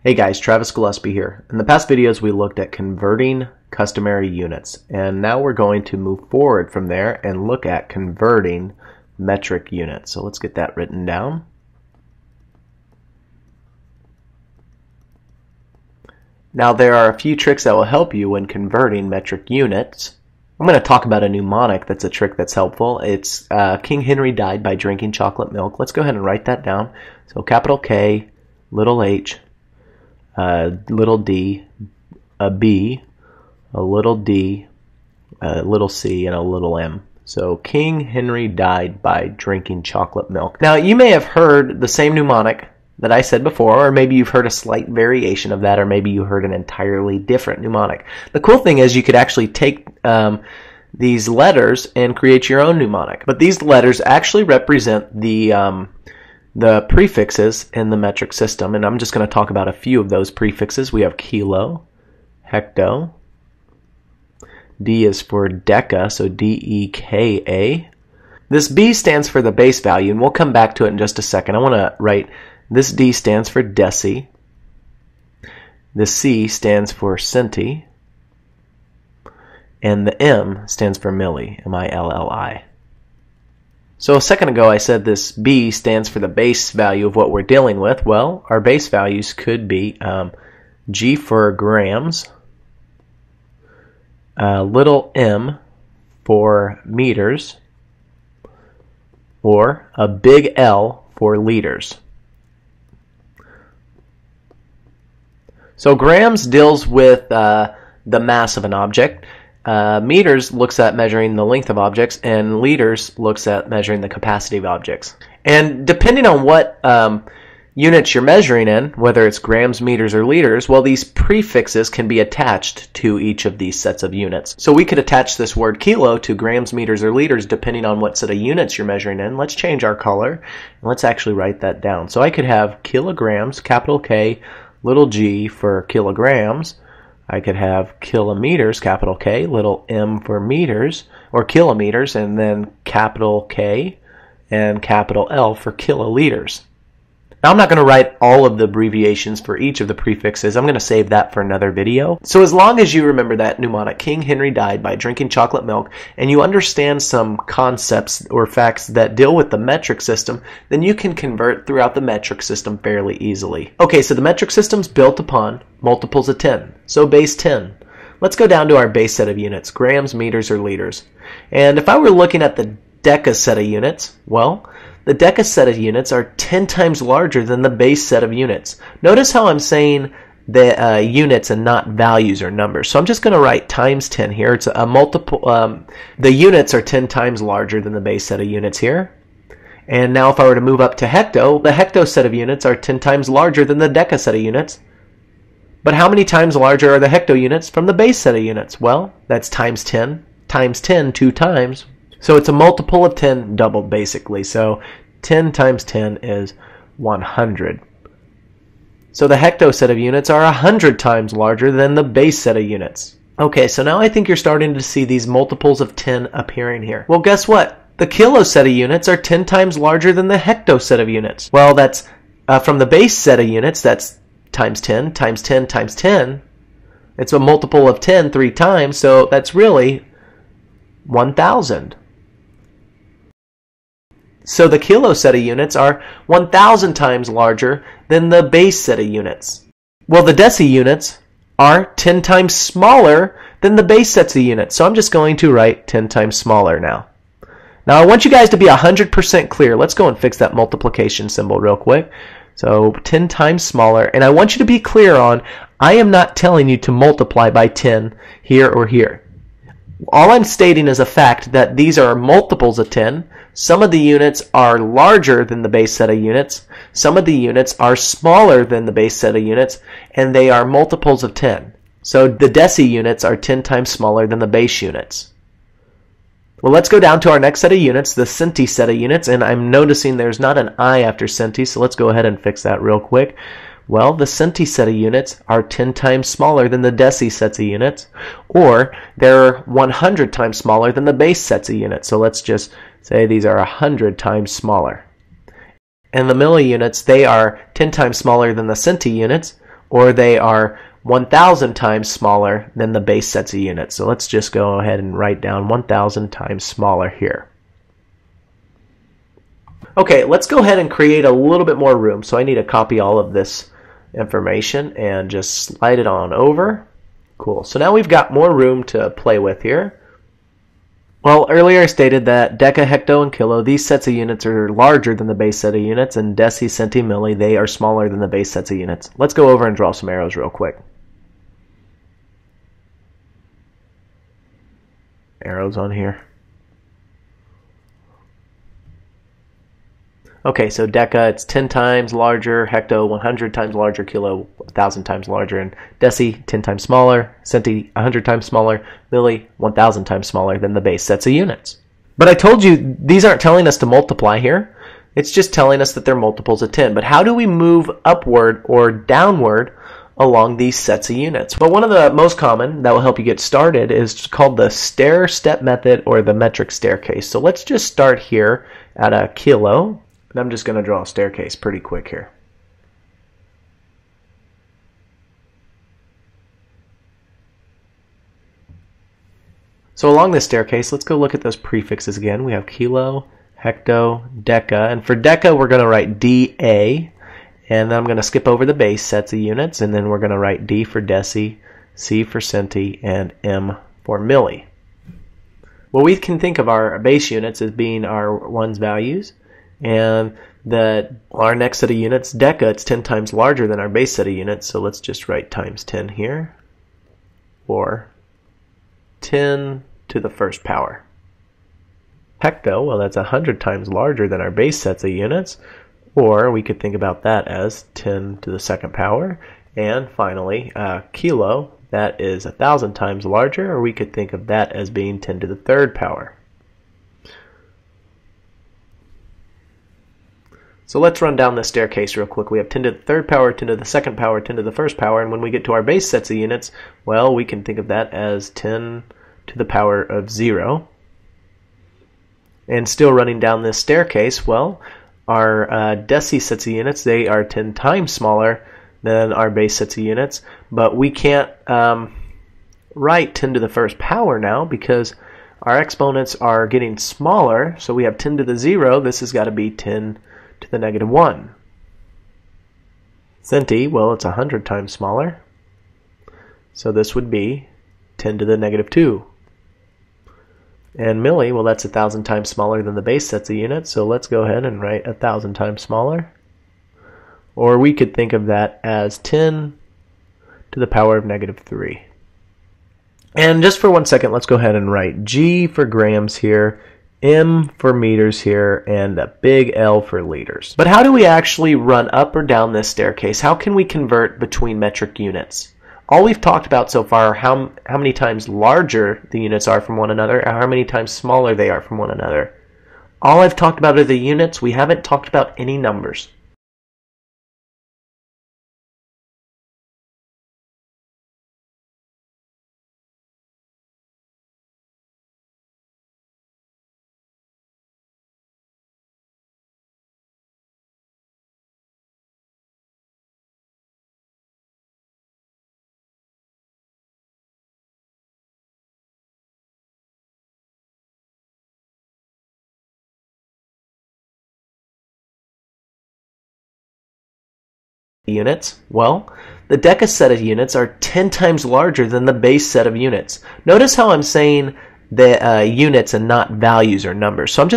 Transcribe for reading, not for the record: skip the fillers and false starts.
Hey guys, Travis Gillespie here. In the past videos we looked at converting customary units, and now we're going to move forward from there and look at converting metric units. So let's get that written down. Now there are a few tricks that will help you when converting metric units. I'm going to talk about a mnemonic that's a trick that's helpful. It's King Henry died by drinking chocolate milk. Let's go ahead and write that down. So capital K, little h, little d, a b, a little d, a little c, and a little m. So King Henry died by drinking chocolate milk. Now you may have heard the same mnemonic that I said before, or maybe you've heard a slight variation of that, or maybe you heard an entirely different mnemonic. The cool thing is you could actually take these letters and create your own mnemonic. But these letters actually represent the prefixes in the metric system, and I'm just going to talk about a few of those prefixes. We have kilo, hecto, D is for deca, so D-E-K-A. This B stands for the base value, and we'll come back to it in just a second. I want to write this D stands for deci, the C stands for centi, and the M stands for milli, M-I-L-L-I. So a second ago I said this B stands for the base value of what we're dealing with. Well, our base values could be G for grams, little m for meters, or a big L for liters. So grams deals with the mass of an object. Meters looks at measuring the length of objects, and liters looks at measuring the capacity of objects. And depending on what units you're measuring in, whether it's grams, meters, or liters, well, these prefixes can be attached to each of these sets of units. So we could attach this word kilo to grams, meters, or liters depending on what set of units you're measuring in. Let's change our color, and let's actually write that down. So I could have kilograms, capital K, little g for kilograms. I could have kilometers, capital K, little m for meters, or kilometers, and then capital K and capital L for kiloliters. Now I'm not going to write all of the abbreviations for each of the prefixes. I'm going to save that for another video. So as long as you remember that mnemonic, King Henry died by drinking chocolate milk, and you understand some concepts or facts that deal with the metric system, then you can convert throughout the metric system fairly easily. Okay, so the metric system's built upon multiples of 10, so base 10. Let's go down to our base set of units, grams, meters, or liters. And if I were looking at the deca set of units, well, the deca set of units are 10 times larger than the base set of units. Notice how I'm saying the units and not values or numbers. So I'm just going to write times 10 here. It's a multiple. The units are 10 times larger than the base set of units here. And now if I were to move up to hecto, the hecto set of units are 10 times larger than the deca set of units. But how many times larger are the hecto units from the base set of units? Well, that's times 10. Times 10 2 times. So it's a multiple of 10 doubled basically. So 10 times 10 is 100. So the hecto set of units are 100 times larger than the base set of units. Okay, so now I think you're starting to see these multiples of 10 appearing here. Well, guess what? The kilo set of units are 10 times larger than the hecto set of units. Well, that's from the base set of units, that's times 10 times 10 times 10. It's a multiple of 10 3 times, so that's really 1,000. So the kilo set of units are 1,000 times larger than the base set of units. Well, the deci units are 10 times smaller than the base sets of units. So I'm just going to write 10 times smaller now. Now I want you guys to be 100% clear. Let's go and fix that multiplication symbol real quick. So 10 times smaller. And I want you to be clear on, I am not telling you to multiply by 10 here or here. All I'm stating is a fact that these are multiples of 10. Some of the units are larger than the base set of units. Some of the units are smaller than the base set of units, and they are multiples of 10. So the deci units are 10 times smaller than the base units. Well, let's go down to our next set of units, the centi set of units, and I'm noticing there's not an I after centi, so let's go ahead and fix that real quick. Well, the centi set of units are 10 times smaller than the deci sets of units, or they're 100 times smaller than the base sets of units. So let's just say these are 100 times smaller. And the milli units, they are 10 times smaller than the centi units, or they are 1,000 times smaller than the base sets of units. So let's just go ahead and write down 1,000 times smaller here. Okay, let's go ahead and create a little bit more room. So I need to copy all of this information and just slide it on over. Cool. So now we've got more room to play with here. Well, earlier I stated that deca, hecto, and kilo, these sets of units are larger than the base set of units, and deci, centi, milli, they are smaller than the base sets of units. Let's go over and draw some arrows real quick. Arrows on here. Okay, so deca, it's 10 times larger, hecto, 100 times larger, kilo, 1,000 times larger, and deci, 10 times smaller, centi, 100 times smaller, milli, 1,000 times smaller than the base sets of units. But I told you, these aren't telling us to multiply here. It's just telling us that they're multiples of 10. But how do we move upward or downward along these sets of units? Well, one of the most common that will help you get started is called the stair-step method or the metric staircase. So let's just start here at a kilo. And I'm just going to draw a staircase pretty quick here. So along this staircase, let's go look at those prefixes again. We have kilo, hecto, deca, and for deca we're going to write DA, and then I'm going to skip over the base sets of units, and then we're going to write D for deci, C for centi, and M for milli. Well, we can think of our base units as being our ones values, and our next set of units, deca, it's 10 times larger than our base set of units, so let's just write times 10 here, or 10 to the first power. Hecto, well, that's 100 times larger than our base sets of units, or we could think about that as 10 to the second power. And finally, kilo, that is 1,000 times larger, or we could think of that as being 10 to the third power. So let's run down this staircase real quick. We have 10 to the third power, 10 to the second power, 10 to the first power, and when we get to our base sets of units, well, we can think of that as 10 to the power of 0. And still running down this staircase, well, our deci sets of units, they are 10 times smaller than our base sets of units, but we can't write 10 to the first power now because our exponents are getting smaller, so we have 10 to the 0, this has got to be 10 to the negative 1. Centi, well, it's 100 times smaller, so this would be 10 to the negative 2. And milli, well, that's 1,000 times smaller than the base sets of units, so let's go ahead and write 1,000 times smaller. Or we could think of that as 10 to the power of negative 3. And just for 1 second, let's go ahead and write G for grams here, M for meters here, and a big L for liters. But how do we actually run up or down this staircase? How can we convert between metric units? All we've talked about so far are how many times larger the units are from one another, or how many times smaller they are from one another. All I've talked about are the units. We haven't talked about any numbers. Units? Well, the deca set of units are 10 times larger than the base set of units. Notice how I'm saying the units and not values or numbers. So I'm just